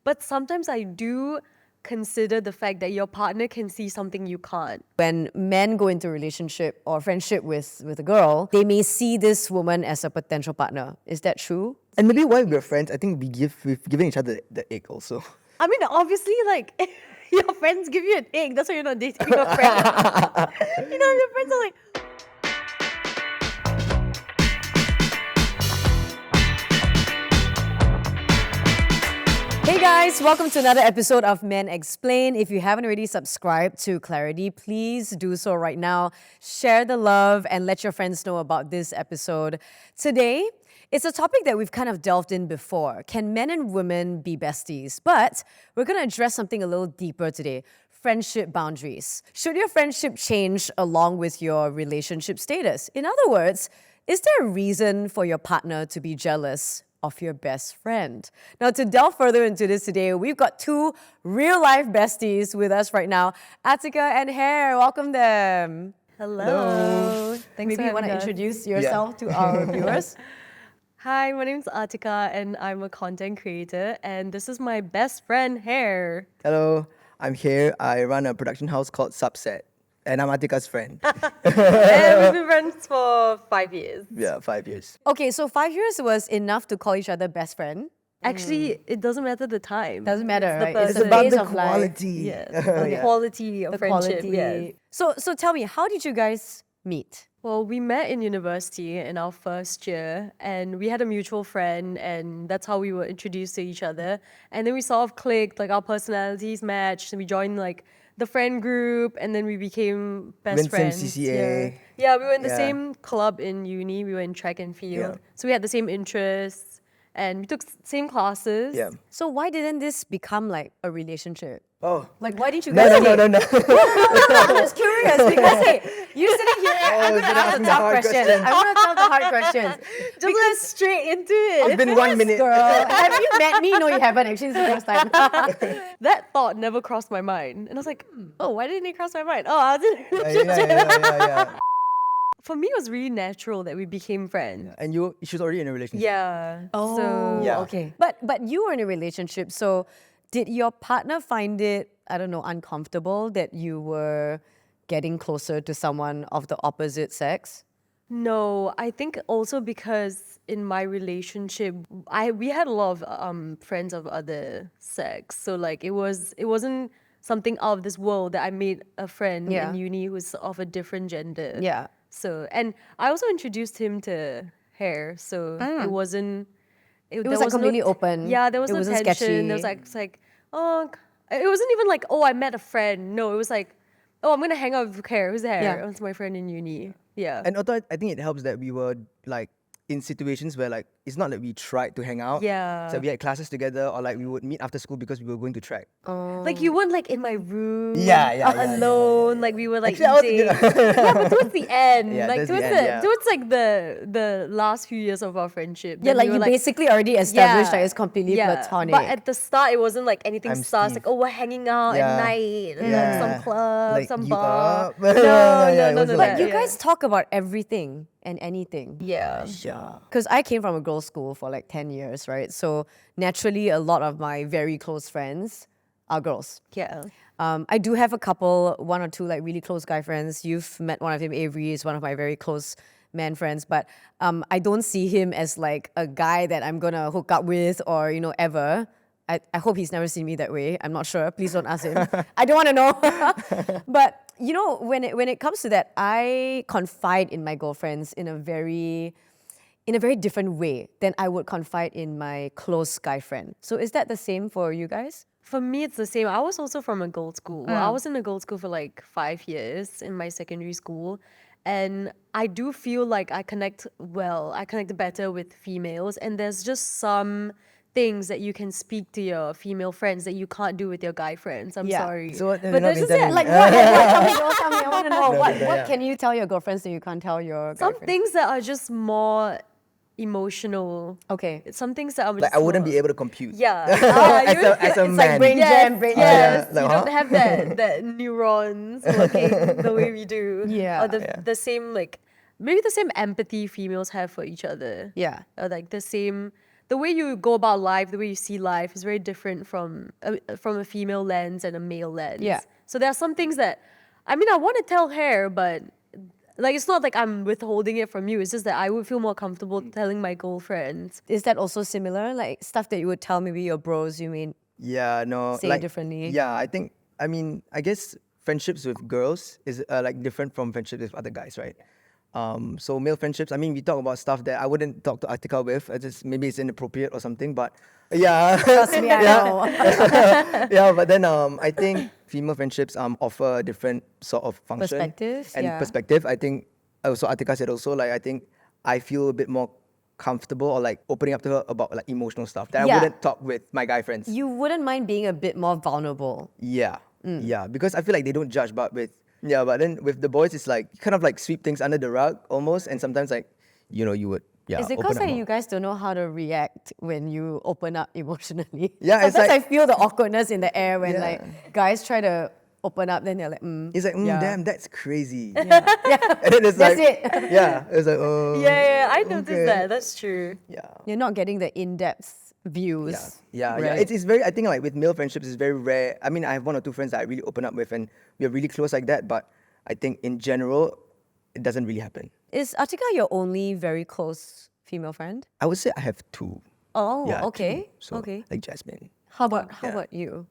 But sometimes I do consider the fact that your partner can see something you can't. When men go into a relationship or friendship with a girl, they may see this woman as a potential partner. Is that true? And maybe while we're friends, I think we've given each other the ick also. I mean, obviously, like, your friends give you an egg. That's why you're not dating your friend. Your friends are like, Hey guys, welcome to another episode of Men Explain. If you haven't already subscribed to Clarity, please do so right now. Share the love and let your friends know about this episode. Today, it's a topic that we've kind of delved in before. Can men and women be besties? But we're going to address something a little deeper today. Friendship boundaries. Should your friendship change along with your relationship status? In other words, is there a reason for your partner to be jealous of your best friend? Now, to delve further into this today, we've got two real-life besties with us right now, Atiqa and Khair. Welcome them. hello. Thanks Maybe you want to introduce yourself to our viewers. Hi, my name's Atiqa and I'm a content creator. And this is my best friend, Khair. Hello, I'm here. I run a production house called Subset. And I'm Atiqa's friend. And we've been friends for 5 years. Yeah, 5 years. Okay, so 5 years was enough to call each other best friend. Actually, it doesn't matter the time. Doesn't matter, It's the right? It's It's person. about phase the of life. quality. Yes, the quality of The friendship. quality. Yes. So tell me, how did you guys meet? Well, we met in university in our first year, and we had a mutual friend, and that's how we were introduced to each other. And then we sort of clicked, like our personalities matched, and we joined like the friend group, and then we became best Went same friends. CCA. Yeah, we were in the Yeah. same club in uni. We were in track and field, Yeah. so we had the same interests, and we took same classes. Yeah. So why didn't this become like a relationship? Oh. Like, why didn't you No, guys no, no, date? no, no. I'm just curious because, hey, you're sitting here, I'm going to gonna ask ask the me tough hard questions. questions. I want to tell the hard questions. Just went straight into it. It's been 1 minute. Girl, have you met me? No, you haven't. Actually, it's the first time. That thought never crossed my mind, and I was like, oh, why didn't it cross my mind? Oh, I was in a Yeah, relationship. yeah. For me, it was really natural that we became friends. And she was already in a relationship. Yeah. Oh, So Yeah. okay. But you were in a relationship, so did your partner find it, I don't know, uncomfortable that you were getting closer to someone of the opposite sex? no, I think also because in my relationship, we had a lot of friends of other sex. So like it wasn't something out of this world that I made a friend Yeah. in uni who's of a different gender. Yeah. So and I also introduced him to Hair, so it wasn't. It was like completely open. Yeah, there was It no wasn't tension. sketchy. There was like it's like it wasn't even like I met a friend. No, it was like I'm gonna hang out with Hair. Who's Hair? Yeah. It's my friend in uni. Yeah. And although I think it helps that we were like in situations where like it's not that we tried to hang out. Yeah. So we had classes together or like we would meet after school because we were going to track. Like you weren't like in my room. Yeah, alone. Like we were like Actually, eating. Yeah, but towards the end, Yeah, like towards the towards end, yeah. towards like the last few years of our friendship. Yeah, then like we you were, basically already established that it's completely platonic. But at the start, it wasn't like anything I'm sus. Steve. Like, oh, we're hanging out Yeah. at night, and, like Yeah. some club, Like, some you bar. up? No, Yeah, it no, wasn't no. like you that. guys talk about everything and anything. Yeah. Yeah. Because I came from a girls' school for like 10 years, right? So naturally, a lot of my very close friends are girls. Yeah. I do have a couple, one or two like really close guy friends. You've met one of them, Avery is one of my very close man friends, but I don't see him as like a guy that I'm gonna hook up with or, ever. I hope he's never seen me that way. I'm not sure. Please don't ask him. I don't want to know. But when it comes to that, I confide in my girlfriends in a very different way than I would confide in my close guy friend. So is that the same for you guys? For me, it's the same. I was also from a girls' school. I was in a girls' school for like 5 years in my secondary school. And I do feel like I connect better with females. And there's just some things that you can speak to your female friends that you can't do with your guy friends. I'm Yeah. sorry. So what have you but not there's been just telling Like me? what? Tell me, girl, tell me. I want to know. What yeah. can you tell your girlfriends that you can't tell your guy some friends? things that are just more emotional. Okay. Some things that are Like just I wouldn't more- be able to compute. Yeah. As a It's like man. brain Yes, jam, brain yes, jam. you Like, don't have that neurons working the way we do. Yeah. Or the same maybe the same empathy females have for each other. Yeah. Or like the same the way you go about life, the way you see life is very different from a female lens and a male lens. Yeah. So there are some things that, I mean, I want to tell her, but like it's not like I'm withholding it from you. It's just that I would feel more comfortable telling my girlfriends. Is that also similar? Like stuff that you would tell maybe your bros, you mean? Yeah, no, Say it differently. Yeah, I mean, I guess friendships with girls is like different from friendships with other guys, right? So male friendships, I mean, we talk about stuff that I wouldn't talk to Atiqa with. Maybe it's inappropriate or something, but yeah. Trust me, I know. Yeah, but then I think female friendships offer a different sort of function Perspective, and yeah. perspective. I think also Atiqa said also, like, I think I feel a bit more comfortable or like opening up to her about like emotional stuff that Yeah. I wouldn't talk with my guy friends. You wouldn't mind being a bit more vulnerable. Yeah, yeah, because I feel like they don't judge, but then with the boys, it's like you kind of like sweep things under the rug almost, and sometimes like you would Is it open because up like, more. you guys don't know how to react when you open up emotionally? Yeah, it's Sometimes like- I feel the awkwardness in the air when Yeah. like guys try to open up, then they're like, It's like, yeah. damn, that's crazy. yeah. And then it's That's like, it. yeah, it's like, oh, Yeah, I noticed okay. that. That's true. Yeah. You're not getting the in-depth views. Yeah, yeah. right? It's very, I think like with male friendships, it's very rare. I mean, I have one or two friends that I really open up with and we are really close like that, but I think in general, it doesn't really happen. Is Atiqa your only very close female friend? I would say I have two. Oh, Yeah, okay. two. So, okay. like Jasmine. How about yeah. you?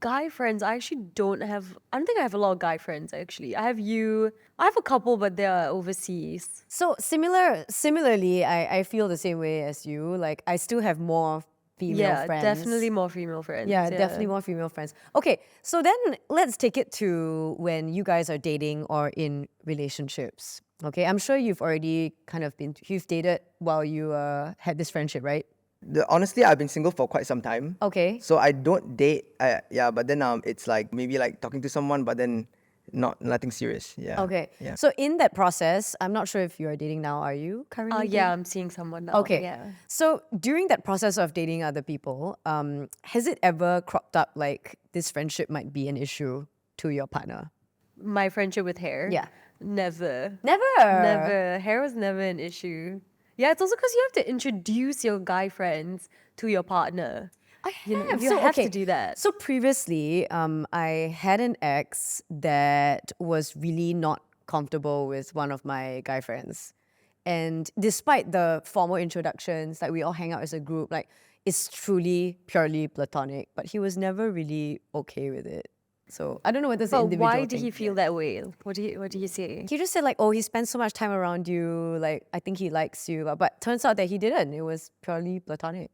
Guy friends, I actually don't have, I don't think I have a lot of guy friends actually. I have you, I have a couple, but they're overseas. So similarly, I feel the same way as you. Like I still have more female Yeah, friends. definitely more female friends. Yeah, definitely more female friends. Okay, so then let's take it to when you guys are dating or in relationships. Okay, I'm sure you've already you've dated while you had this friendship, right? Honestly, I've been single for quite some time. Okay. So I don't date. Yeah, but then it's like maybe like talking to someone, but then nothing serious. Yeah. Okay. Yeah. So in that process, I'm not sure if you are dating now. Are you currently? Yeah, I'm seeing someone now. Okay. Yeah. So during that process of dating other people, has it ever cropped up like this friendship might be an issue to your partner? My friendship with hair. Yeah. Never. Never. Never. Hair was never an issue. Yeah, it's also because you have to introduce your guy friends to your partner. You have to do that. So previously, I had an ex that was really not comfortable with one of my guy friends. And despite the formal introductions, like we all hang out as a group, like it's truly purely platonic, but he was never really okay with it. So I don't know whether it's an But individual why did thing. he feel that way? What did he say? He just said like, oh, he spent so much time around you, like I think he likes you. But turns out that he didn't. It was purely platonic.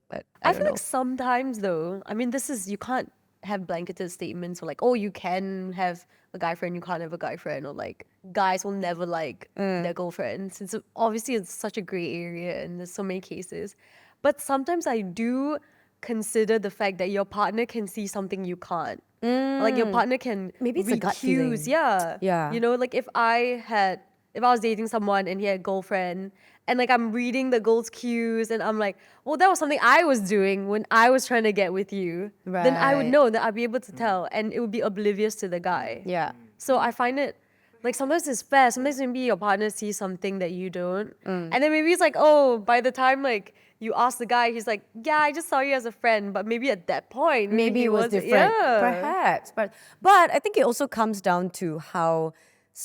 But I I don't feel know. like sometimes though, I mean, you can't have blanketed statements or like, oh, you can have a guy friend, you can't have a guy friend, or like guys will never like their girlfriends. Obviously it's such a gray area and there's so many cases. But sometimes I do consider the fact that your partner can see something you can't. Like your partner can Maybe it's a read gut cues. feeling. Yeah. Yeah. You know, like if I was dating someone and he had a girlfriend and like I'm reading the girl's cues and I'm like, well, that was something I was doing when I was trying to get with you. Then I would Right. know that I'd be able to tell and it would be oblivious to the guy. Yeah. So I find it like sometimes it's fair. Sometimes maybe your partner sees something that you don't. And then maybe it's like, oh, by the time like you ask the guy, he's like, yeah, I just saw you as a friend. But maybe at that point, Maybe he it was wasn't- different. Yeah. Perhaps. But I think it also comes down to how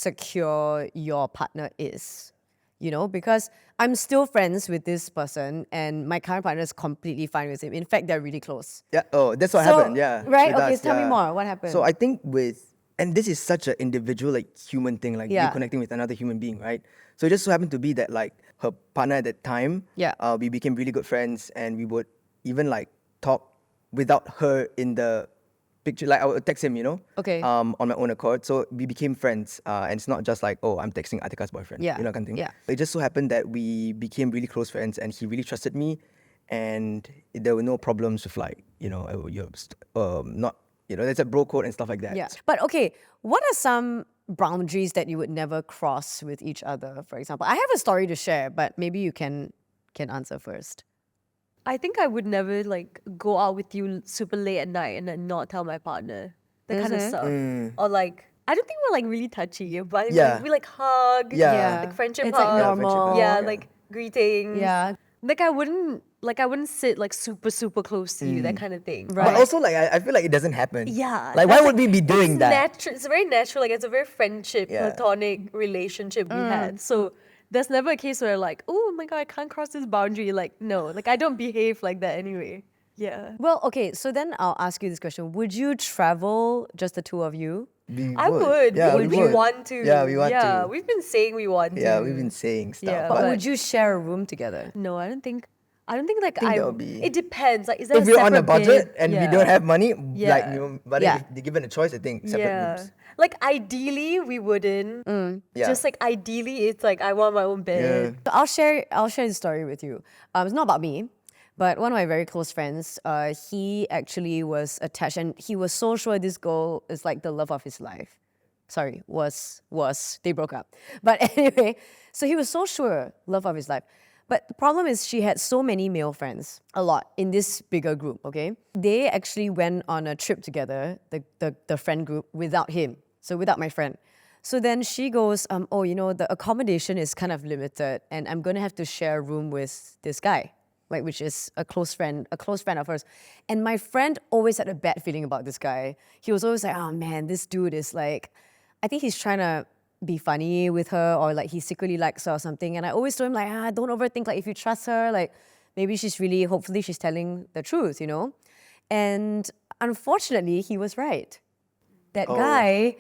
secure your partner is. You know, because I'm still friends with this person and my current partner is completely fine with him. In fact, they're really close. Yeah. Oh, that's what So, happened. Yeah. right? with Okay, us, tell me yeah. more. What happened? So I think and this is such an individual, like human thing, like Yeah. you connecting with another human being, right? So it just so happened to be that like her partner at that time, Yeah. we became really good friends and we would even like talk without her in the picture. Like I would text him, Okay. on my own accord. So we became friends, and it's not just like, oh, I'm texting Atiqa's boyfriend, Yeah, kind of thing. yeah. It just so happened that we became really close friends, and he really trusted me, and there were no problems with like, not, there's a bro code and stuff like that. Yeah. But okay, what are some boundaries that you would never cross with each other, for example? I have a story to share, but maybe you can answer first. I think I would never like go out with you super late at night and then not tell my partner. That kind of stuff. Or like, I don't think we're like really touchy, but Yeah. we like hug. Yeah. Like friendship It's hug. like Yeah, friendship normal. hug. Yeah, Yeah. like greetings. Yeah. Like I wouldn't sit like super super close to you, that kind of thing. But also, like, I feel like it doesn't happen. Yeah. Like, why that's, would we be doing it's that? It's very natural. Like it's a very friendship, Yeah. platonic relationship we had. So there's never a case where like, oh my god, I can't cross this boundary. Like no, like I don't behave like that anyway. Yeah. Well, okay, so then I'll ask you this question. Would you travel just the two of you? I would. Yeah, we would. want to. Yeah, we want Yeah, to. we've been saying we want to. Yeah, we've been saying stuff. Yeah, But but- would you share a room together? No, I don't think like think that would be- It depends. Like, is that If we're on a separate budget bed? and we Yeah. don't have money, Yeah. like, you know, but Yeah. if they're given a choice, I think separate rooms. Like ideally we wouldn't. Yeah. Just like ideally it's like I want my own bed. So I'll share the story with you. It's not about me, but one of my very close friends, he actually was attached and he was so sure this girl is like the love of his life. Sorry, was they broke up. But anyway, so he was so sure love of his life. But the problem is she had so many male friends, a lot, in this bigger group, okay? They actually went on a trip together, the friend group, without him. So without my friend. So then she goes, oh, you know, the accommodation is kind of limited and I'm gonna have to share a room with this guy, like which is a close friend of hers. And my friend always had a bad feeling about this guy. He was always like, oh man, this dude is like, I think he's trying to be funny with her or like he secretly likes her or something. And I always told him like, don't overthink, like if you trust her, like maybe hopefully she's telling the truth, you know? And unfortunately, he was right. That guy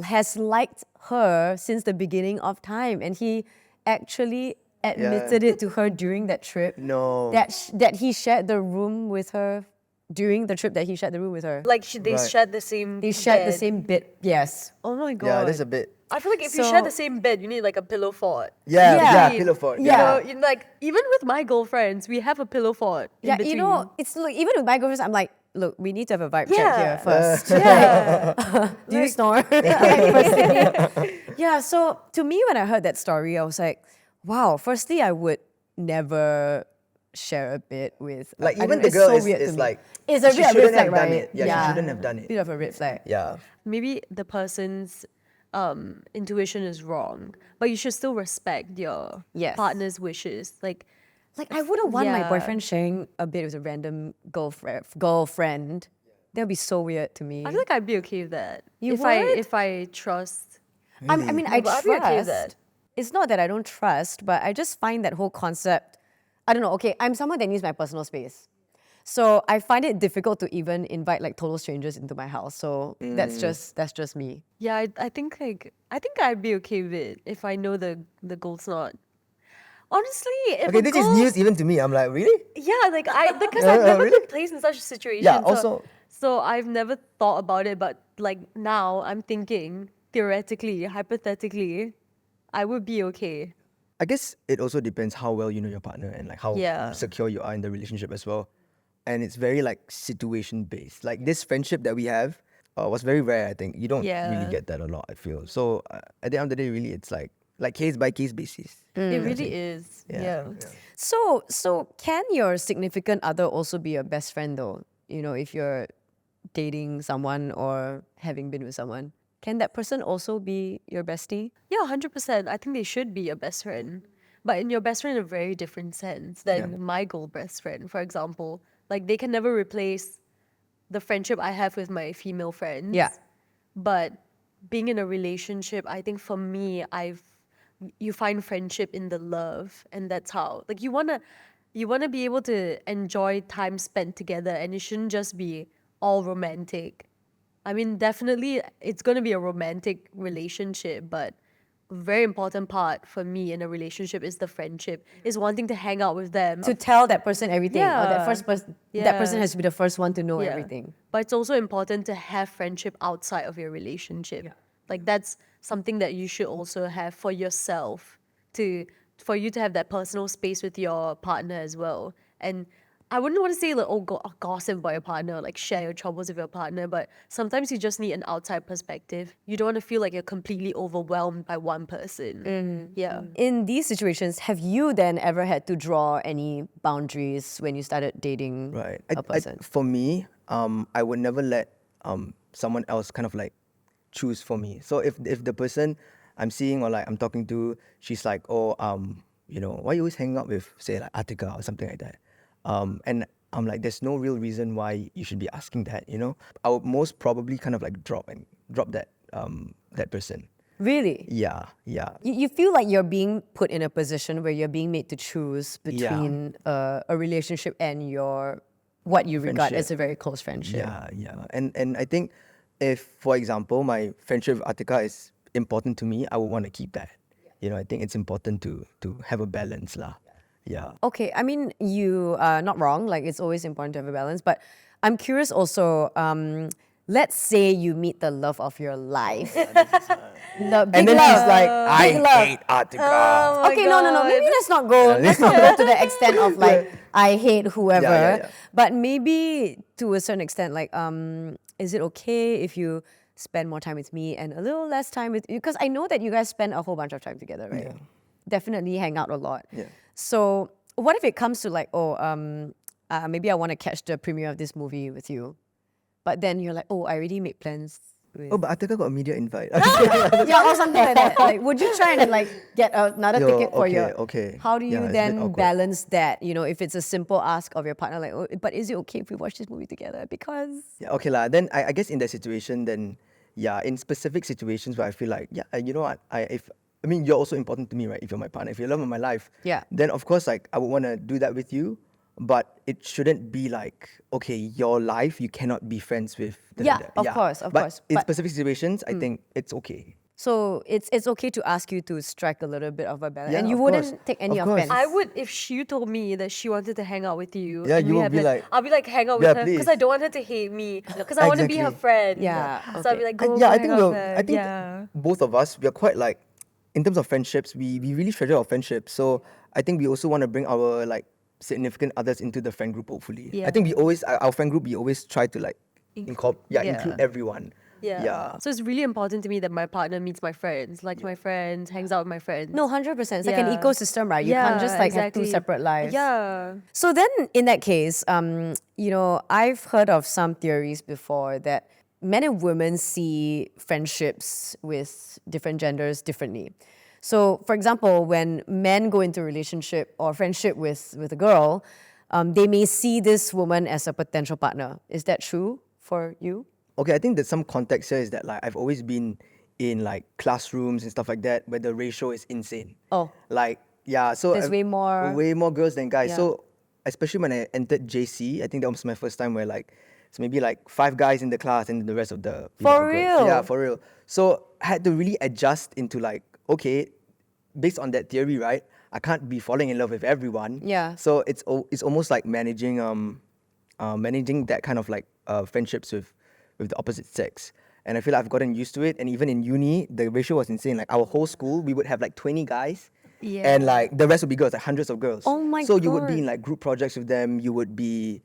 has liked her since the beginning of time and he actually admitted it to her during that trip. No. That he shared the room with her during the trip that he shared the room with her. Like they Right. shared the same They shared the bed. same bed, yes. Oh my god. Yeah, that's a bit. I feel like if you So- share the same bed, you need like a pillow fort. Yeah, Yeah. yeah, pillow fort. Yeah. Yeah. So, you know, like even with my girlfriends, we have a pillow fort. In Yeah, between. you know, it's like even with my girlfriends, I'm like, look, we need to have a vibe check Yeah. here first. Yeah. Do you snore? Yeah, so to me, when I heard that story, I was like, wow, firstly, I would never share a bed with. Like, I even don't- the it's girl so is- weird to is me. like, It's a she bit of a shouldn't red have flag, done right? it. Yeah, she shouldn't have done it. Bit of a red flag. Yeah. Maybe the person's intuition is wrong, but you should still respect your Yes. partner's wishes. Like I wouldn't want my Yeah. boyfriend sharing a bed with a random girlfriend. That would be so weird to me. I feel like I'd be okay with that. You if would? if I trust. I mean, I but I'd be okay with trust. that. It's not that I don't trust, but I just find that whole concept. I don't know. Okay, I'm someone that needs my personal space, so I find it difficult to even invite like total strangers into my house. So that's just me. Yeah, I think I'd be okay with it if I know the goal's not. Honestly, if Okay, a this is goal- news even to me. I'm like, really? Yeah, like because I've never Really? been placed in such a situation. Yeah, so, also- so I've never thought about it, but like now I'm thinking theoretically, hypothetically, I would be okay. I guess it also depends how well you know your partner and like how Yeah. secure you are in the relationship as well. And it's very like situation based. Like this friendship that we have was very rare. I think you don't Yeah. really get that a lot. I feel so. At the end of the day, really, it's like case by case basis. It really is. Yeah. So can your significant other also be your best friend though? You know, if you're dating someone or having been with someone, can that person also be your bestie? Yeah, 100%. I think they should be your best friend. But in your best friend in a very different sense than my goal best friend, for example. Like they can never replace the friendship I have with my female friends. Yeah. But being in a relationship, I think for me, you find friendship in the love, and that's how. Like you wanna be able to enjoy time spent together, and it shouldn't just be all romantic. I mean, definitely it's gonna be a romantic relationship, but a very important part for me in a relationship is the friendship, is wanting to hang out with them. To tell that person everything, or that Yeah. first person, that person Yeah. has to be the first one to know Yeah. everything. But it's also important to have friendship outside of your relationship. Like that's something that you should also have for yourself, for you to have that personal space with your partner as well. And I wouldn't want to say like, gossip about your partner, like share your troubles with your partner, but sometimes you just need an outside perspective. You don't want to feel like you're completely overwhelmed by one person. Yeah. In these situations, have you then ever had to draw any boundaries when you started dating Right. a person? For me, I would never let someone else kind of like choose for me. So if the person I'm seeing or like I'm talking to, she's like, oh, why you always hanging out with, say, like Atiqa or something like that? And I'm like, there's no real reason why you should be asking that. I would most probably kind of like drop that person. Really? Yeah, yeah. You feel like you're being put in a position where you're being made to choose between a relationship and what you regard as a very close friendship. Yeah, yeah. And I think if, for example, my friendship with Atiqa is important to me, I would want to keep that. I think it's important to have a balance lah. Yeah. Okay, I mean, you are not wrong. Like, it's always important to have a balance. But I'm curious also, let's say you meet the love of your life. The big And then love. she's like, Big I love. hate Atiqa. Okay, no. Maybe let's not go. Let's not go to the extent of like I hate whoever. Yeah. But maybe to a certain extent, like, is it okay if you spend more time with me and a little less time with you? Because I know that you guys spend a whole bunch of time together, right? Yeah. Definitely hang out a lot. Yeah. So what if it comes to like, maybe I want to catch the premiere of this movie with you, but then you're like, oh, I already made plans. Oh, but Atiqa got a media invite. Yeah, or something like that. Like, would you try and like get another ticket for your? Okay. How do you Yeah, it's a bit then awkward. balance that? If it's a simple ask of your partner, like, oh, but is it okay if we watch this movie together? Because Yeah, okay lah. Then I guess in that situation, then yeah, in specific situations where I feel like, yeah, you know what, you're also important to me, right? If you're my partner, if you're love of my life, Yeah. then of course, like, I would want to do that with you, but it shouldn't be like, okay, your life, you cannot be friends with. Yeah, of course. But in But- specific situations, I think it's okay. so it's okay to ask you to strike a little bit of a balance, Yeah, and you of wouldn't course. take any Of course. offense. I would, if she told me that she wanted to hang out with you. Yeah, and you we would have be plans, like, I'll be like, hang out yeah, with her because I please. don't want her to hate me. Because I want to be her Exactly. friend. Yeah, So I'll be like, go, Yeah, go I think hang out with her. I think yeah. both of us, we are quite like, in terms of friendships, we really treasure our friendships. So I think we also want to bring our like significant others into the friend group. Hopefully, Yeah. I think our friend group, we always try to like include everyone. Yeah. So it's really important to me that my partner meets my friends, likes my friends, hangs out with my friends. No, 100%. It's like an Yeah. ecosystem, right? You can't just like have two exactly. separate lives. Yeah. So then, in that case, I've heard of some theories before that men and women see friendships with different genders differently. So, for example, when men go into a relationship or friendship with a girl, they may see this woman as a potential partner. Is that true for you? Okay, I think that some context here is that like I've always been in like classrooms and stuff like that where the ratio is insane. Oh. Like yeah, so There's way more girls than guys. Yeah. So especially when I entered JC, I think that was my first time where like it's maybe like 5 guys in the class and the rest of the For are girls. real? Yeah, for real. So I had to really adjust into like, okay, based on that theory, right? I can't be falling in love with everyone. Yeah. So it's almost like managing that kind of like friendships with the opposite sex. And I feel like I've gotten used to it. And even in uni, the ratio was insane. Like our whole school, we would have like 20 guys. Yeah. And like the rest would be girls, like hundreds of girls. Oh my So you would be God. in like group projects with them. You would be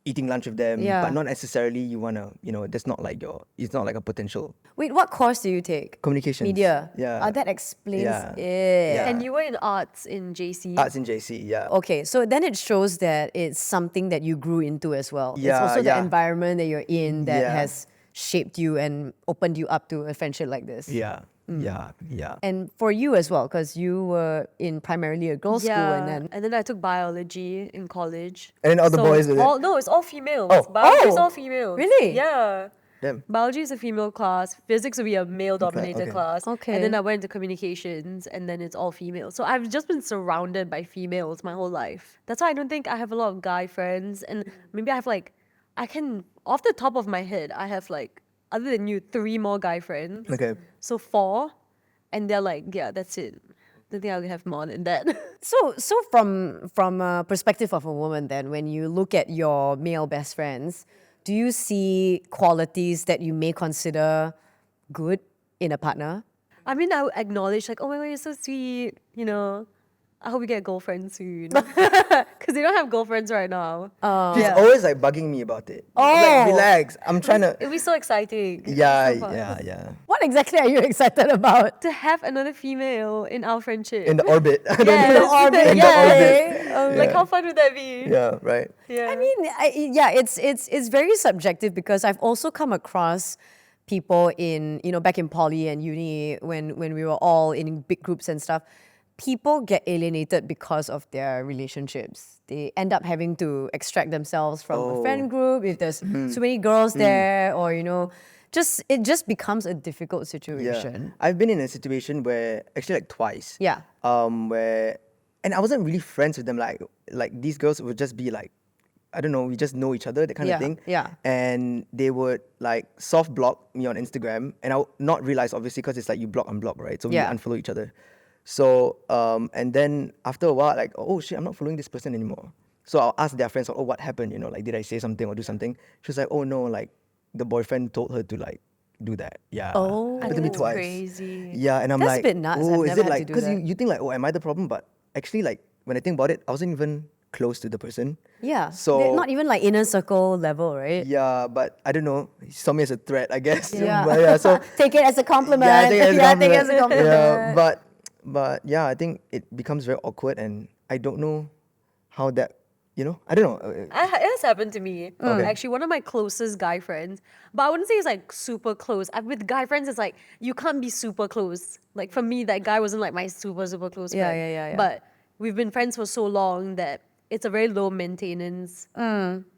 eating lunch with them. Yeah. But not necessarily you want to, that's not like it's not like a potential. Wait, what course do you take? Communications. Media. Yeah. That explains Yeah. it. Yeah. And you were in arts in JC. Arts in JC, yeah. Okay, so then it shows that it's something that you grew into as well. It's Yeah, also the yeah. environment that you're in that Yeah. has shaped you and opened you up to a friendship like this. Yeah. Yeah. And for you as well, because you were in primarily a girls' school and then I took biology in college. And then all the boys did it? No, it's all females. Oh. Biology is Oh, all females. really? Yeah. Damn. Biology is a female class. Physics would be a male-dominated okay. class. Okay. And then I went into communications, and then it's all female. So I've just been surrounded by females my whole life. That's why I don't think I have a lot of guy friends. And maybe I have off the top of my head, I have like, other than you, 3 more guy friends. Okay. So 4, and they're like, yeah, that's it. Don't think I'll have more than that. So from a perspective of a woman then, when you look at your male best friends, do you see qualities that you may consider good in a partner? I mean, I would acknowledge like, oh my God, you're so sweet. I hope you get a girlfriend soon. Because they don't have girlfriends right now. She's always like bugging me about it. Oh. Like, relax. I'm trying to. It'd be so exciting. Yeah, So fun. yeah. What exactly are you excited about? To have another female in our friendship. In the orbit. Yes. In the orbit. Yes. Like, Yeah. how fun would that be? Yeah, right. Yeah. I mean, it's very subjective because I've also come across people in back in poly and uni when we were all in big groups and stuff. people get alienated because of their relationships. They end up having to extract themselves from a friend group if there's too many girls there, or it just becomes a difficult situation. I've been in a situation where actually like twice. Yeah. Where and I wasn't really friends with them. Like these girls would just be like, I don't know, we just know each other, that kind of thing. Yeah. And they would like soft block me on Instagram, and I would not realize obviously because it's like you block unblock, right? So we Yeah. unfollow each other. So and then after a while, like, oh shit, I'm not following this person anymore. So I'll ask their friends, oh, what happened? Like, did I say something or do something? She was like, oh no, like the boyfriend told her to like do that. Yeah. Oh. Happened to me That's twice. crazy. Yeah, and I'm That's a like, bit nuts. oh, I've is never it had like to do because that. you think like, oh, am I the problem? But actually, like when I think about it, I wasn't even close to the person. Yeah. So They're not even like inner circle level, right? yeah, but I don't know. He saw me as a threat, I guess. Yeah. But yeah, so Take it as a compliment. yeah, I think it's a Take it compliment. as a compliment. Yeah, but yeah, I think it becomes very awkward, and I don't know how that. I don't know. It has happened to me. Actually, one of my closest guy friends, but I wouldn't say it's like super close. With guy friends, it's like you can't be super close. Like for me, that guy wasn't like my super close Yeah, friend. yeah. But we've been friends for so long that it's a very low maintenance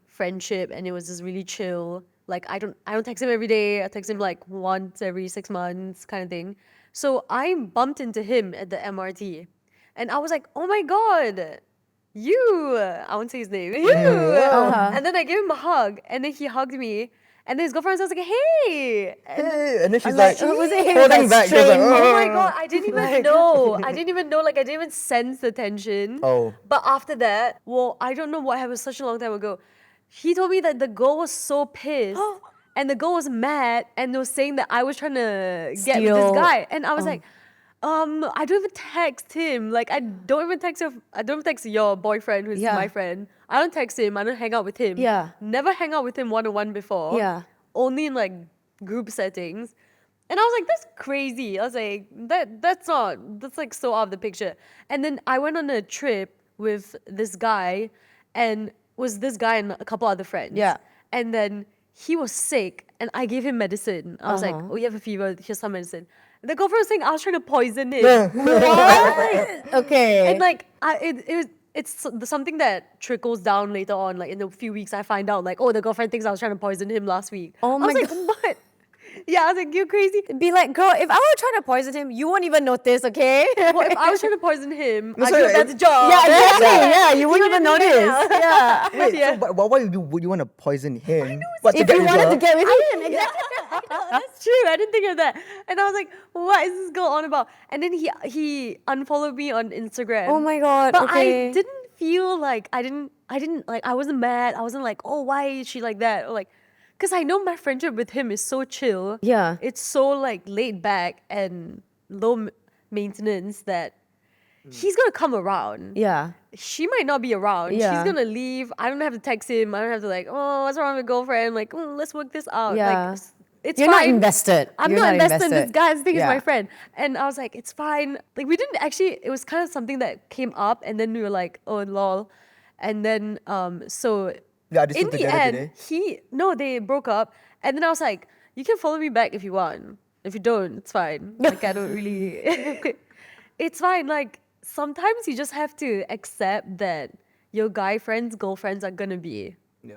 friendship, and it was just really chill. Like I don't text him every day. I text him like once every 6 months, kind of thing. So I bumped into him at the MRT, and I was like, oh my god. I won't say his name. And then I gave him a hug, and then he hugged me, and then his girlfriend was like, "Hey!" Hey, and then she's like, like, was it him holding that's back. She was like, strange? Oh my god, I didn't even know. I didn't even know. Like I didn't even sense the tension. Oh. But after that, well, I don't know what happened such a long time ago. He told me that the girl was so pissed. And the girl was mad and was saying that I was trying to get with Steal. this guy. And I was like, I don't even text him. Like I don't even text your boyfriend who's Yeah. my friend. I don't text him. I don't hang out with him. Yeah. Never hang out with him one-on-one before. Yeah. Only in like group settings. And I was like, that's crazy. I was like, that's like so out of the picture. And then I went on a trip with this guy and was this guy and a couple other friends. Yeah. And then he was sick and I gave him medicine. I was like, oh, you have a fever, here's some medicine. The girlfriend was saying I was trying to poison him. What? Okay. And like, it's something that trickles down later on. Like in a few weeks, I find out like, oh, the girlfriend thinks I was trying to poison him last week. Oh my I was like, what? Yeah, I was like, you're crazy. Be like, girl, if I were trying to poison him, you won't even notice, okay? Well, if I was trying to poison him, I'd so do a better job. Yeah, exactly. Yeah, you wouldn't even wouldn't even notice. know. Yeah. Wait, Yeah. so but why would you want to poison him? What, to If get you with wanted her? to get with him, exactly. That's true. I didn't think of that. And I was like, what is this girl on about? And then he unfollowed me on Instagram. Oh my God, But okay. I didn't feel like I wasn't mad. I wasn't like, oh, why is she like that? Or like, because I know my friendship with him is so chill. Yeah. It's so like laid back and low maintenance that he's gonna come around. Yeah. She might not be around. Yeah. She's gonna leave. I don't have to text him. I don't have to like, oh, what's wrong with my girlfriend? Like, let's work this out. Yeah. Like, it's You're fine. not invested. I'm You're not invested in this guy. This thing is Yeah. my friend. And I was like, it's fine. Like, we didn't actually, it was kind of something that came up and then we were like, oh, lol. And then, so Yeah, are they still in the together end, today? they broke up. And then I was like, you can follow me back if you want. If you don't, it's fine. Like, I don't really, it's fine. Like, sometimes you just have to accept that your guy friends, girlfriends are gonna be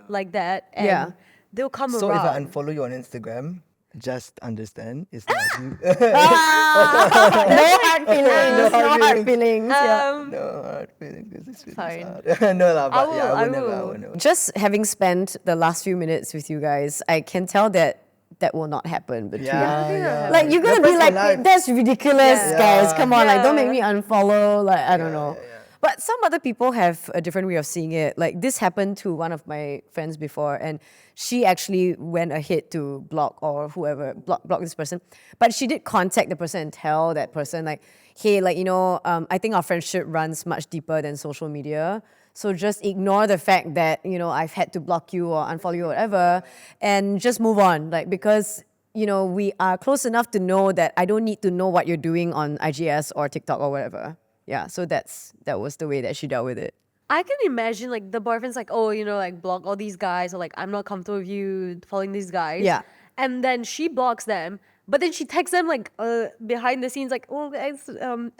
like that. And Yeah. they'll come So around. if I unfollow you on Instagram, just understand it's not you. No hard feelings. No hard feelings. Yeah. No hard feelings. This is really Fine. sad. No lah, but yeah, I I would will. never. Just having spent the last few minutes with you guys, I can tell that will not happen between Yeah. Like you're gonna They're be friends for like, life. that's ridiculous, Yeah. guys. Come on, like don't make Yeah. me unfollow. Like I don't know. But some other people have a different way of seeing it. Like this happened to one of my friends before, and she actually went ahead to block or whoever block this person. But she did contact the person and tell that person like, hey, like I think our friendship runs much deeper than social media. So just ignore the fact that I've had to block you or unfollow you or whatever, and just move on. Like because we are close enough to know that I don't need to know what you're doing on IGS or TikTok or whatever. Yeah, so that was the way that she dealt with it. I can imagine like the boyfriend's like, oh, like block all these guys, or like I'm not comfortable with you following these guys. Yeah. And then she blocks them, But then she texts them like behind the scenes, like, "Oh, guys,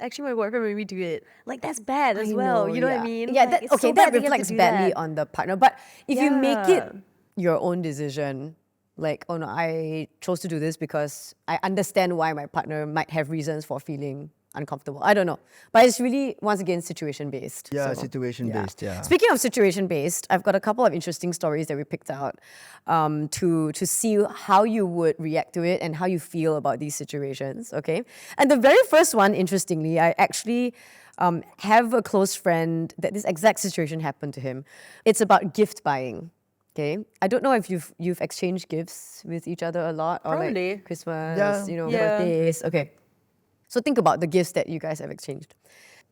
actually, my boyfriend made me do it." Like that's bad as well. You know what I mean? Yeah, Like, it's so that bad you have to reflects do badly that. on the partner. But if you make it Yeah. your own decision, like, oh no, I chose to do this because I understand why my partner might have reasons for feeling uncomfortable. I don't know. But it's really, once again, situation based. Yeah, situation-based, yeah. Speaking of situation based, I've got a couple of interesting stories that we picked out to see how you would react to it and how you feel about these situations. Okay, and the very first one, interestingly, I actually have a close friend that this exact situation happened to him. It's about gift buying. Okay, I don't know if you've exchanged gifts with each other a lot or Probably. like Christmas, Yeah. Yeah. birthdays. Okay, so think about the gifts that you guys have exchanged.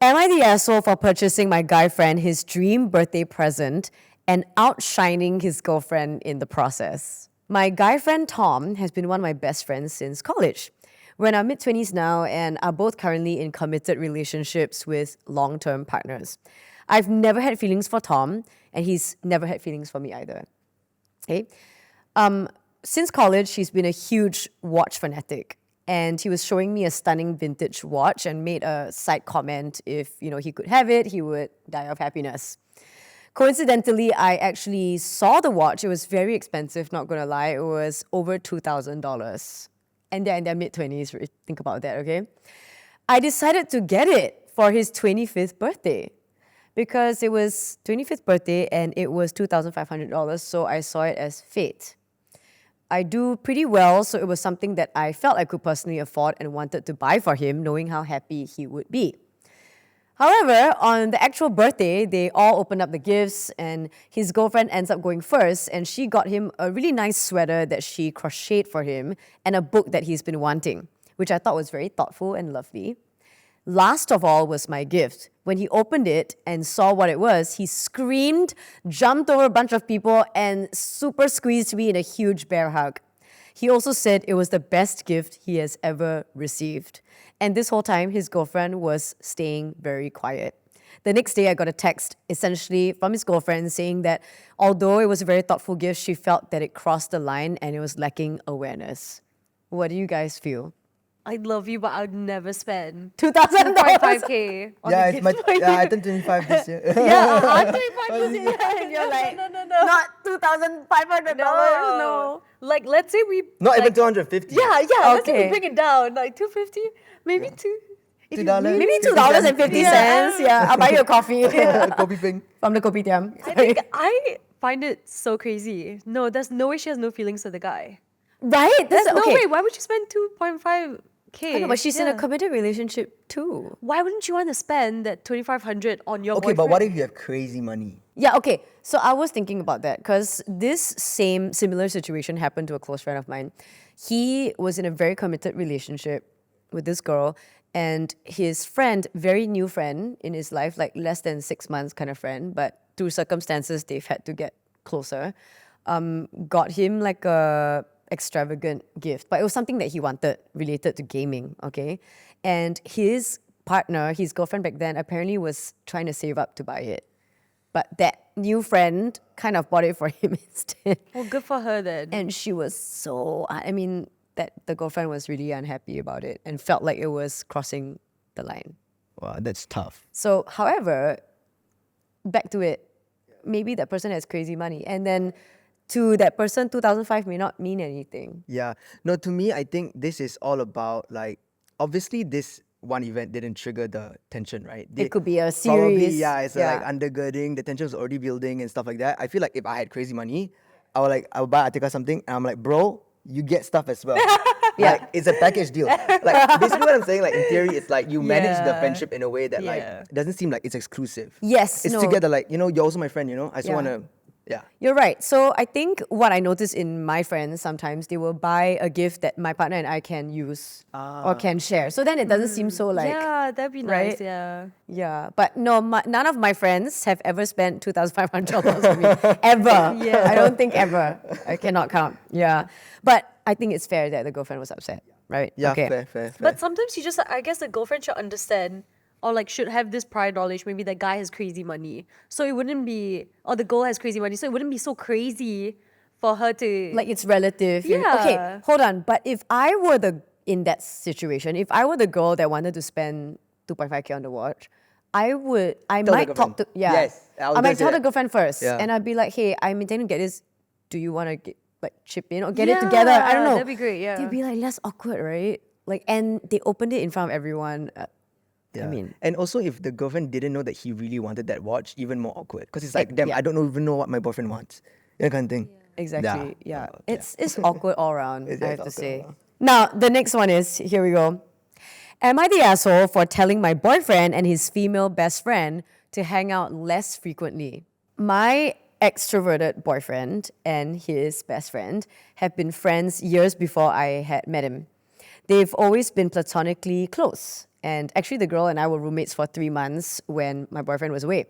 Am I the asshole for purchasing my guy friend his dream birthday present and outshining his girlfriend in the process? My guy friend Tom has been one of my best friends since college. We're in our mid-20s now and are both currently in committed relationships with long-term partners. I've never had feelings for Tom, and he's never had feelings for me either. Okay? Since college, he's been a huge watch fanatic. And he was showing me a stunning vintage watch and made a side comment if, he could have it, he would die of happiness. Coincidentally, I actually saw the watch. It was very expensive, not gonna lie. It was over $2,000. And they're in their mid-20s, think about that, okay? I decided to get it for his 25th birthday because it was 25th birthday and it was $2,500, so I saw it as fate. I do pretty well, so it was something that I felt I could personally afford and wanted to buy for him, knowing how happy he would be. However, on the actual birthday, they all opened up the gifts and his girlfriend ends up going first and she got him a really nice sweater that she crocheted for him and a book that he's been wanting, which I thought was very thoughtful and lovely. Last of all was my gift. When he opened it and saw what it was, he screamed, jumped over a bunch of people, and super squeezed me in a huge bear hug. He also said it was the best gift he has ever received. And this whole time, his girlfriend was staying very quiet. The next day, I got a text essentially from his girlfriend saying that although it was a very thoughtful gift, she felt that it crossed the line and it was lacking awareness. What do you guys feel? I love you, but I'd never spend $2,000. 2.5K on Yeah, a it's gift my. for you. Yeah, I turned 25 this year. Yeah, 125%. And you're like, no. not $2,500. No. Like, let's say we. Not like, even 250. Yeah. Let's say Okay. we bring it down, like 250, maybe two. If you $2. really- Maybe $2.50. Yeah, I'll buy you a coffee Kopi peng. from the kopitiam. I think I find it so crazy. No, there's no way she has no feelings for the guy. Right? There's no okay. way. Why would you spend 2.5K? I know, but she's in a Yeah. committed relationship too. Why wouldn't you want to spend that 2,500 on your Okay, boyfriend? but what if you have crazy money? Yeah, okay. So I was thinking about that because this similar situation happened to a close friend of mine. He was in a very committed relationship with this girl, and his friend, very new friend in his life, like less than 6 months kind of friend, but through circumstances they've had to get closer, got him like a extravagant gift, but it was something that he wanted related to gaming, okay? And his partner, his girlfriend back then, apparently was trying to save up to buy it. But that new friend kind of bought it for him instead. Well, good for her then. And she was that the girlfriend was really unhappy about it and felt like it was crossing the line. Wow, that's tough. So, however, back to it, maybe that person has crazy money. And then to that person, 2005 may not mean anything. Yeah. No, to me, I think this is all about like, obviously this one event didn't trigger the tension, right? It could be a Probably, series. yeah, it's like undergirding, the tension was already building and stuff like that. I feel like if I had crazy money, I would buy Atiqa something and I'm like, bro, you get stuff as well. Yeah. Like, it's a package deal. Like, basically what I'm saying, like, in theory, it's like you manage the Yeah. friendship in a way that, like, Yeah. it doesn't seem like it's exclusive. Yes, It's no. together, like, you're also my friend, I still Yeah. want to, yeah. You're right. So I think what I notice in my friends, sometimes they will buy a gift that my partner and I can use or can share. So then it doesn't seem so like, yeah, that'd be right? nice, yeah. yeah. But no, none of my friends have ever spent $2,500 on me. Ever. Yeah. I don't think ever. I cannot count. Yeah. But I think it's fair that the girlfriend was upset, right? Yeah, Okay. fair. But sometimes I guess the girlfriend should understand or like should have this prior knowledge. Maybe that guy has crazy money. So it wouldn't be, or the girl has crazy money. So it wouldn't be so crazy for her to. Like it's relative. Yeah. Okay, hold on. But if I were the in that situation. If I were the girl that wanted to spend 2.5K on the watch, I the might talk to, girlfriend. Yes, I was I gonna might say tell the that. girlfriend first. Yeah. And I'd be like, hey, I'm intending to get this. Do you want to like chip in or get it together? I don't know. That'd be great, yeah. They'd be like less awkward, right? Like, and they opened it in front of everyone. I mean, and also if the girlfriend didn't know that he really wanted that watch, even more awkward. Because it's like, damn, I don't even know what my boyfriend wants. That kind of thing. exactly. Yeah. Yeah. It's awkward all around, It's I have to awkward say. all around. Now, the next one is, here we go. Am I the asshole for telling my boyfriend and his female best friend to hang out less frequently? My extroverted boyfriend and his best friend have been friends years before I had met him. They've always been platonically close. And actually, the girl and I were roommates for 3 months when my boyfriend was away.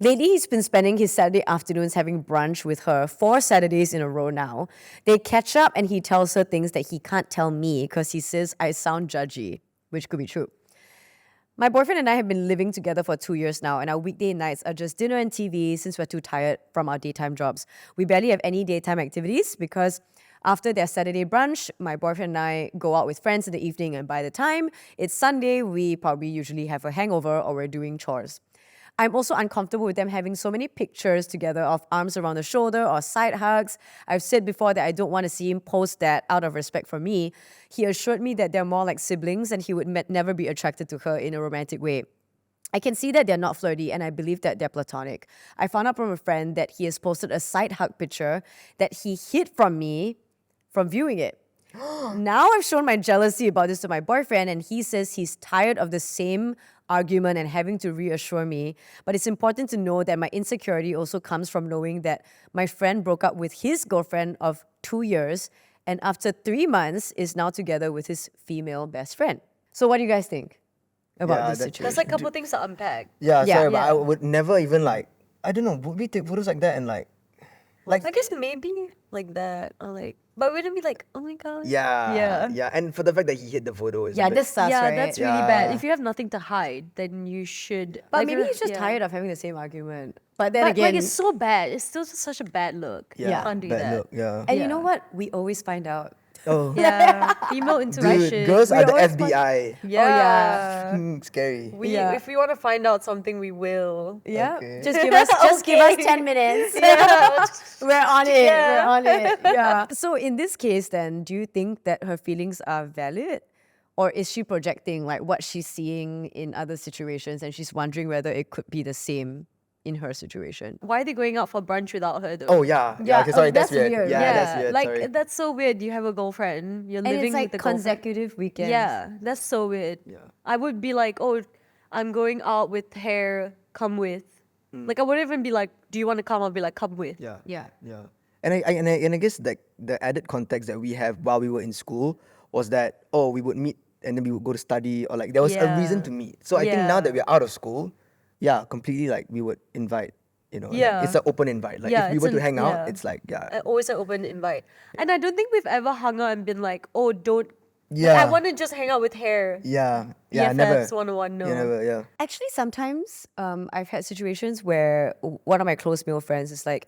Lately, he's been spending his Saturday afternoons having brunch with her 4 Saturdays in a row now. They catch up and he tells her things that he can't tell me because he says I sound judgy, which could be true. My boyfriend and I have been living together for 2 years now, and our weekday nights are just dinner and TV since we're too tired from our daytime jobs. We barely have any daytime activities because after their Saturday brunch, my boyfriend and I go out with friends in the evening, and by the time it's Sunday, we probably usually have a hangover or we're doing chores. I'm also uncomfortable with them having so many pictures together of arms around the shoulder or side hugs. I've said before that I don't want to see him post that out of respect for me. He assured me that they're more like siblings and he would never be attracted to her in a romantic way. I can see that they're not flirty and I believe that they're platonic. I found out from a friend that he has posted a side hug picture that he hid from me from viewing it. Now I've shown my jealousy about this to my boyfriend and he says he's tired of the same argument and having to reassure me. But it's important to know that my insecurity also comes from knowing that my friend broke up with his girlfriend of 2 years and after 3 months is now together with his female best friend. So what do you guys think about this situation? That's like a couple things to unpack. Yeah, Yeah. sorry, but Yeah. I would never even like, I don't know, would we take photos like that and like I guess maybe like that, or like, but wouldn't be like, oh my god. yeah. And for the fact that he hid the photo is a Yeah, bit- this sucks, Yeah, right? that's really bad. Yeah. If you have nothing to hide, then you should. But like, maybe if- he's just yeah. tired of having the same argument. But then But again, like it's so bad. It's still such a bad look. yeah, You can't do bad that. look, yeah. and you know Yeah. what? We always find out. Oh, Yeah, female intuition. dude, girls are the always FBI. Yeah. Scary. We if we want to find out something, we will. Yeah. Okay. Just give us Okay. 10 minutes. Yeah. We're on it. Yeah. We're on it. Yeah. So in this case then, do you think that her feelings are valid? Or is she projecting like what she's seeing in other situations and she's wondering whether it could be the same in her situation? Why are they going out for brunch without her though? Oh yeah. Yeah, Okay, sorry, that's that's weird. weird. Yeah, that's weird. like sorry. that's so weird. You have a girlfriend. You're And living it's like with the girlfriend. consecutive weekends. Yeah, that's so weird. Yeah. I would be like, oh, I'm going out with hair. Come with. Like I wouldn't even be like, do you want to come? I'll be like, come with. Yeah. Yeah. Yeah. And I guess like the added context that we have while we were in school was that we would meet and then we would go to study or like there was a reason Yeah. to meet. So I think now that Yeah. we're out of school, completely like we would invite, like, Yeah. it's an open invite. Like Yeah, if we it's were to an- hang out, yeah. it's like Always an open invite. And I don't think we've ever hung out and been like, oh, don't. like, Yeah. I want to just hang out with hair. yeah, BFFs never. 101, no. Yeah, never, yeah. Actually, sometimes I've had situations where one of my close male friends is like,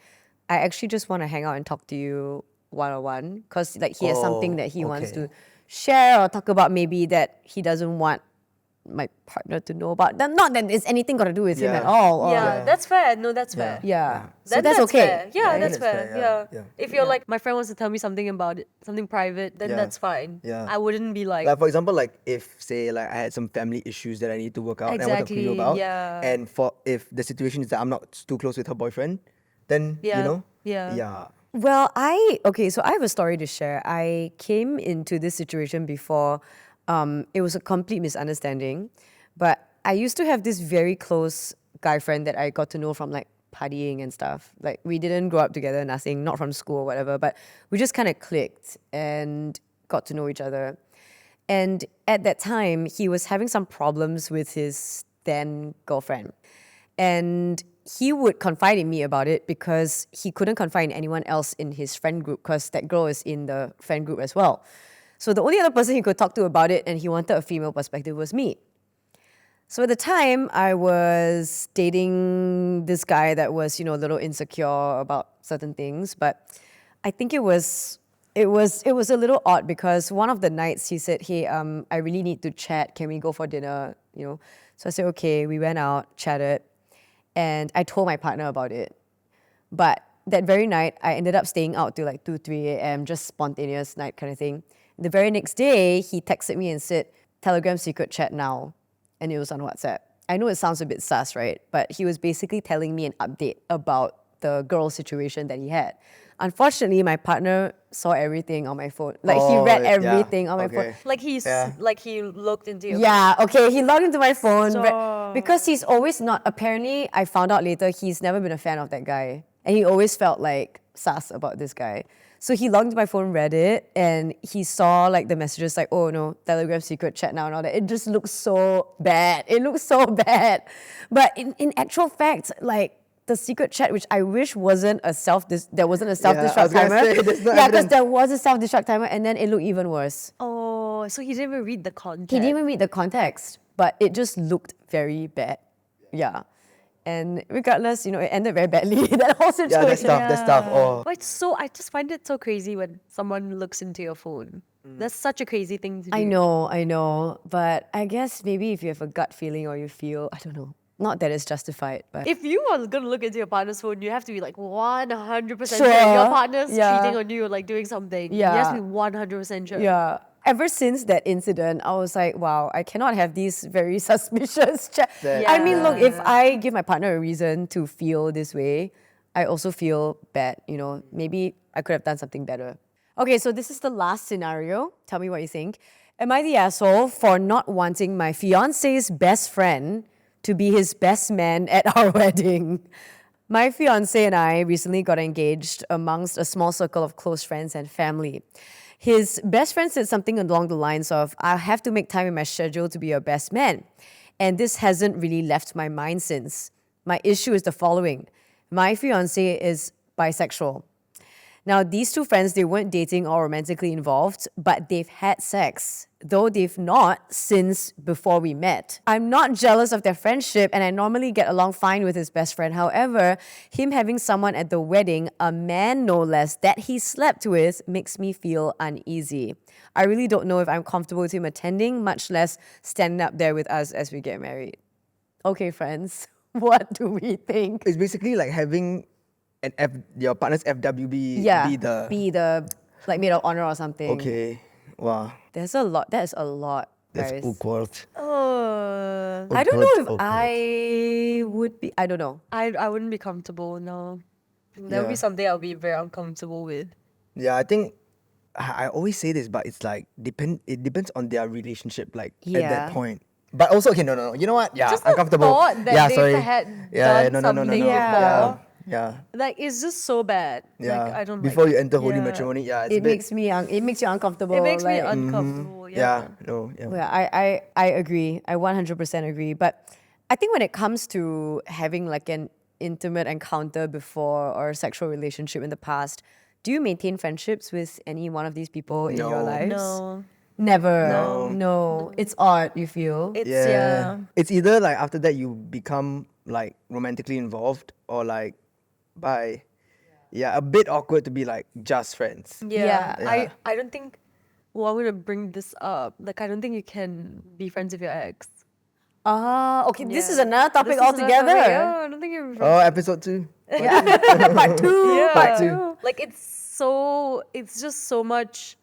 I actually just want to hang out and talk to you one-on-one because like he has something Oh, that he wants okay. to share or talk about maybe that he doesn't want my partner to know about. Not that it's anything got to do with him Yeah. at all. or- Yeah, that's fair. No, that's fair. Yeah. So Then that's okay. Fair. Yeah, I that's think that's fair. fair, Yeah. yeah. If you're like, my friend wants to tell me something about it, something private, then Yeah. that's fine. Yeah. I wouldn't be like, Like for example, like if say like I had some family issues that I need to work out and I want to talk to you Exactly, about, yeah. and for if the situation is that I'm not too close with her boyfriend, then Yeah, yeah, yeah. Well, so I have a story to share. I came into this situation before. It was a complete misunderstanding, but I used to have this very close guy friend that I got to know from like partying and stuff. Like we didn't grow up together, nothing, not from school or whatever, but we just kind of clicked and got to know each other. And at that time, he was having some problems with his then girlfriend. And he would confide in me about it because he couldn't confide in anyone else in his friend group because that girl is in the friend group as well. So the only other person he could talk to about it and he wanted a female perspective was me. So at the time, I was dating this guy that was, a little insecure about certain things, but I think it was it was a little odd because one of the nights he said, "Hey, I really need to chat. Can we go for dinner?" You know, so I said, "Okay." We went out, chatted, and I told my partner about it. But that very night, I ended up staying out till like 2, 3 a.m., just spontaneous night kind of thing. The very next day, he texted me and said, "Telegram secret chat now." And it was on WhatsApp. I know it sounds a bit sus, right? But he was basically telling me an update about the girl situation that he had. Unfortunately, my partner saw everything on my phone. Like he Oh, read yeah. everything on my phone. Okay. Like he's Yeah. like he looked into your Yeah, okay. He logged into my phone Stop. because he's always not. Apparently, I found out later he's never been a fan of that guy, and he always felt like sus about this guy. So he logged into my phone, read it, and he saw like the messages like, "Oh no, Telegram secret chat now," and all that. It just looks so bad. It looks so bad, but in actual fact, like. The secret chat, which I wish wasn't a there wasn't a self-destruct I was gonna timer. say, there's no Yeah, because evidence. there was a self-destruct timer, and then it looked even worse. Oh, so he didn't even read the content. He didn't even read the context, but it just looked very bad. Yeah. And regardless, you know, it ended very badly, that whole situation. Yeah, that's tough. That's tough. Oh, But I just find it so crazy when someone looks into your phone. That's such a crazy thing to do. I know. But I guess maybe if you have a gut feeling or you feel, I don't know. Not that it's justified, but If you are gonna look into your partner's phone, you have to be like 100% Sure. sure your partner's Yeah. cheating on you or like doing something. You Yeah. have to be 100% sure. yeah. Ever since that incident, I was like, wow, I cannot have these very suspicious I mean, look, if I give my partner a reason to feel this way, I also feel bad, you know. Maybe I could have done something better. Okay, so this is the last scenario. Tell me what you think. Am I the asshole for not wanting my fiance's best friend to be his best man at our wedding? My fiance and I recently got engaged amongst a small circle of close friends and family. His best friend said something along the lines of, "I have to make time in my schedule to be your best man." And this hasn't really left my mind since. My issue is the following. My fiance is bisexual. Now, these two friends, they weren't dating or romantically involved, but they've had sex, though they've not since before we met. I'm not jealous of their friendship, and I normally get along fine with his best friend. However, him having someone at the wedding, a man no less, that he slept with, makes me feel uneasy. I really don't know if I'm comfortable with him attending, much less standing up there with us as we get married. Okay, friends, what do we think? it's basically like having your partner's FWB Yeah, be the like maid of honor or something. okay. Wow, There's a lot. That is a lot, that's guys. awkward. I don't know if Awkward. I would be. I don't know. I wouldn't be comfortable, no. That would be Yeah. something I would be very uncomfortable with. Yeah, I think I always say this, but it's like it depends on their relationship, like at Yeah. that point. But also, okay, no. You know what? Yeah, Just the uncomfortable. thought that yeah, they've sorry. had yeah, done no. something Yeah, before. yeah, Like, it's just so bad. yeah. Like, I don't Before like you it. enter holy Yeah. matrimony, yeah, it's a It bit. makes you uncomfortable. It makes me like- uncomfortable. yeah, no, yeah. Yeah, I agree. I 100% agree. But I think when it comes to having like an intimate encounter before or sexual relationship in the past, do you maintain friendships with any one of these people in your No. lives? No. Never. No. No. It's odd, you feel? It's, Yeah. yeah. It's either like after that you become like romantically involved or like by a bit awkward to be like just friends. Yeah. Yeah. I don't think, well, I'm going to bring this up. Like, I don't think you can be friends with your ex. Okay. This is Yeah. another topic This is another altogether. topic. Yeah, I don't think you're Oh, episode 2. Part two. Yeah. Part 2. Like, it's just so much.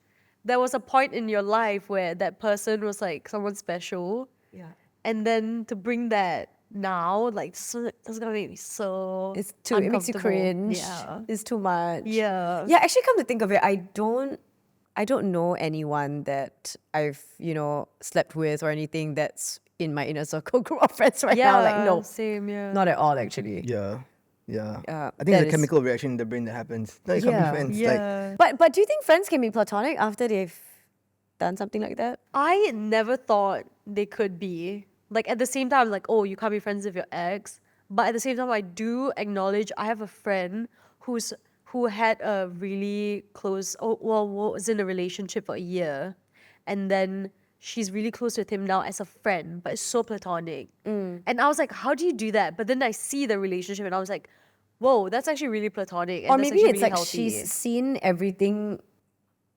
There was a point in your life where that person was like someone special. Yeah. And then to bring that now, like, that's gonna make me so It makes you uncomfortable. cringe. Yeah. It's too much. Yeah. Yeah, actually come to think of it, I don't know anyone that I've, slept with or anything that's in my inner circle group of friends right now. Like no. Same, yeah. Not at all actually. Yeah. Yeah. Yeah, I think that it's a is- chemical reaction in the brain that happens. No, you can't Yeah. be friends. Like, Yeah. But do you think friends can be platonic after they've done something like that? I never thought they could be. Like, at the same time, like, oh, you can't be friends with your ex. But at the same time, I do acknowledge I have a friend who had a really close, was in a relationship for a year. And then she's really close with him now as a friend, but it's so platonic. And I was like, how do you do that? But then I see the relationship and I was like, whoa, that's actually really platonic. And Or that's maybe actually it's really like healthy. she's seen everything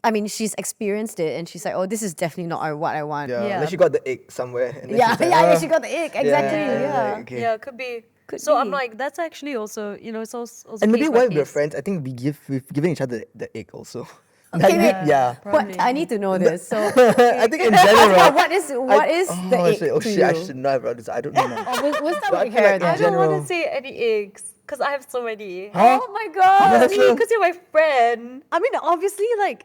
I mean, she's experienced it and she's like, oh, this is definitely not what I want. Yeah, Yeah. unless she got the egg somewhere. And then Yeah, she's like, yeah, "Oh." she got the ick. Exactly. Yeah, Yeah. like, okay. Yeah, could be. Could So I'm be. like, that's actually also, it's also And maybe case by while we're case. friends, I think we've given each other the egg also. Okay, Like, wait. yeah. What? I need to know this. So, I think in general. what is the ick shit, oh to shit, you? I should not have brought this. I don't know. Now. We'll start But I with feel hair like then. I don't want general. to say any eggs because I have so many. Huh? Oh my god. That's Because you're my friend. I mean, obviously, like,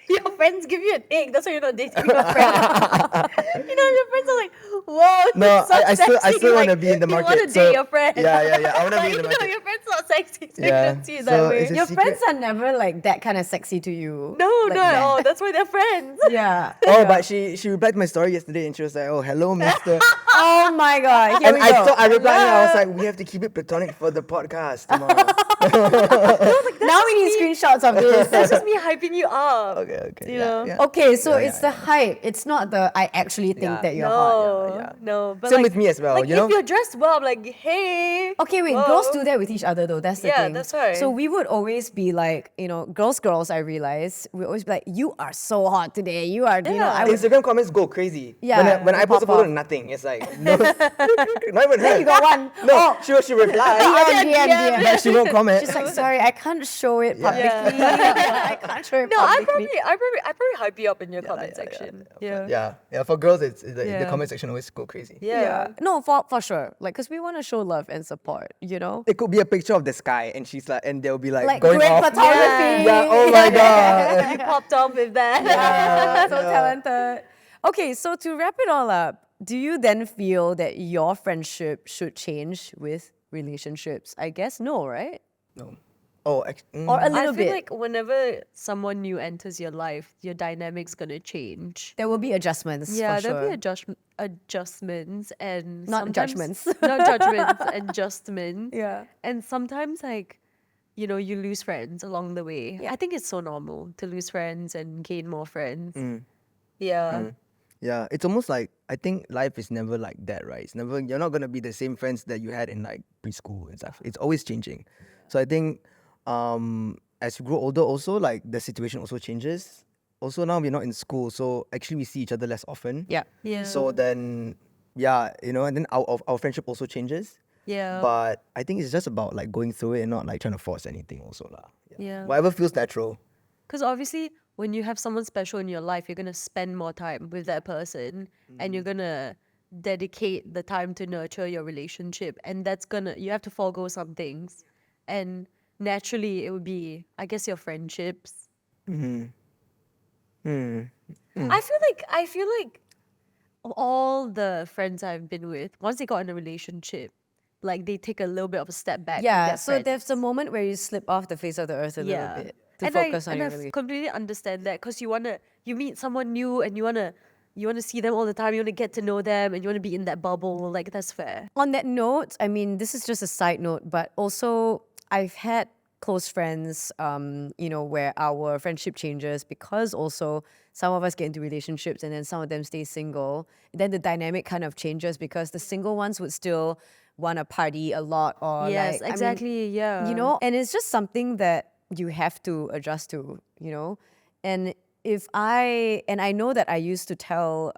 your friends give you an egg. That's why you're not dating your friend. Your friends are like, whoa, No, it's so I still sexy. want to Like, be in the You want market. to So date your friend. yeah. I want to be in the Like, market. your friend's not sexy, so you Yeah, don't see it so that way. it's a Your secret. friends are never like that kind of sexy to you. No, like not at that. all. That's why they're friends. Yeah. Oh, but she replied to my story yesterday and she was like, "Oh, hello, Mister." Oh my god. Here And we I go. thought I replied and I was like, "We have to keep it platonic for the podcast tomorrow." Now we need screenshots of this. That's just me hyping you up. okay. You yeah, know? yeah. Okay, so Yeah, it's the hype. It's not the I actually think Yeah. that you're No, hot. yeah. no. But Same like, with me as well, Like, you know? if you're dressed well, I'm like, hey. Okay, wait, whoa. girls do that with each other though. That's the Yeah, thing. that's right. So we would always be like, girls, I realize, we always be like, you are so hot today. You are, I would, Instagram comments go crazy. Yeah, When I they post a pop photo, off. nothing. It's like no, not even her. you got one. No, Oh. she replied, DM. but she won't comment. She's like, sorry, I can't show it Yeah. publicly. I can't show it No, I publicly. probably hype you up in your comment section. Yeah. yeah. For girls, it's the Yeah. comment section always go crazy. Yeah. No, for sure. Like, because we want to show love and support, It could be a picture of the sky, and she's like, and they'll be like, Like, going great off. photography. Yeah. Oh my god. You popped off with that. So talented. Okay, so to wrap it all up, do you then feel that your friendship should change with relationships? I guess no, right? No. Oh, Or a I little feel bit. like whenever someone new enters your life, your dynamic's gonna change. There will be adjustments. Yeah, for there'll sure. be adjustments and Not sometimes- judgments. not judgments, adjustments. Yeah. And sometimes like, you lose friends along the way. I think it's so normal to lose friends and gain more friends. Yeah. Yeah, it's almost like I think life is never like that, right? It's never you're not gonna be the same friends that you had in like preschool and stuff. It's always changing. So I think as you grow older also like the situation also changes. Also now we're not in school, so actually we see each other less often. Yeah. Yeah. So then and then our friendship also changes. Yeah. But I think it's just about like going through it and not like trying to force anything also lah. Yeah. Whatever feels natural. Because obviously, when you have someone special in your life, you're going to spend more time with that person and you're going to dedicate the time to nurture your relationship. And you have to forego some things. And naturally, it would be, I guess, your friendships. I feel like all the friends I've been with, once they got in a relationship, like they take a little bit of a step back. with Yeah, their so friends. there's a moment where you slip off the face of the earth a little bit to focus on your I relationship. completely understand that because you meet someone new and you wanna see them all the time. You wanna get to know them and you wanna be in that bubble. Like that's fair. On that note, I mean, this is just a side note, but also I've had close friends, where our friendship changes because also some of us get into relationships and then some of them stay single. Then the dynamic kind of changes because the single ones would still want to party a lot or Yes, like, I mean, exactly. Yeah. and it's just something that you have to adjust to, and I know that I used to tell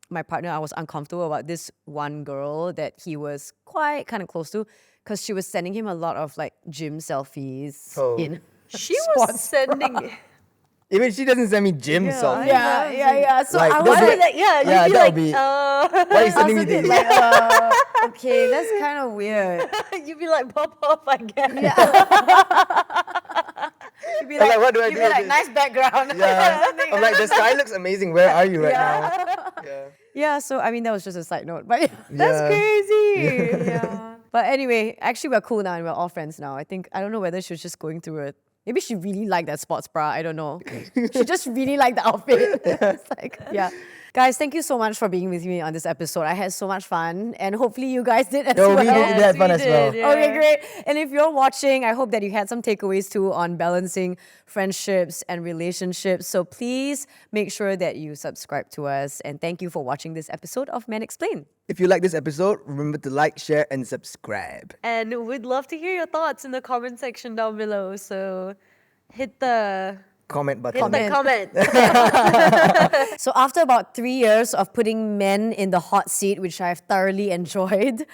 my partner I was uncomfortable about this one girl that he was quite kind of close to because she was sending him a lot of like gym selfies Oh. in She was sending. Even she doesn't send me gym Yeah, songs. yeah. So Like, I that'll was be- like, Yeah, Yeah, you'd be that like, would be- Why are you sending me this? okay, that's kind of weird. you'd be like, pop off, I guess. You'd be I'm like, what do I you'd do be with like, this? nice background. Yeah. I'm like, the sky looks amazing. Where are you right now? Yeah. Yeah, so I mean that was just a side note, but That's Yeah. crazy. yeah. But anyway, actually we're cool now and we're all friends now. I don't know whether she was just going through maybe she really liked that sports bra. I don't know. She just really liked the outfit. It's like, yeah. Guys, thank you so much for being with me on this episode. I had so much fun and hopefully you guys did as Yo, well. we had fun we as well. did, yeah. Okay, great. And if you're watching, I hope that you had some takeaways too on balancing friendships and relationships. So please make sure that you subscribe to us. And thank you for watching this episode of Men Explain. If you like this episode, remember to like, share, and subscribe. And we'd love to hear your thoughts in the comment section down below. So hit the comment button. Hit the comment. So after about 3 years of putting men in the hot seat, which I've thoroughly enjoyed,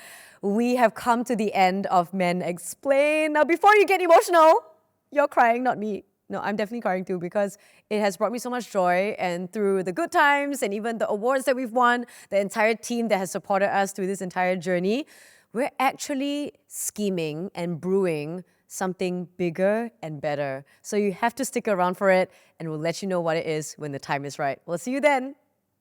we have come to the end of Men Explain. Now, before you get emotional, you're crying, not me. No, I'm definitely crying too because it has brought me so much joy, and through the good times and even the awards that we've won, the entire team that has supported us through this entire journey, we're actually scheming and brewing something bigger and better. So you have to stick around for it, and we'll let you know what it is when the time is right. We'll see you then.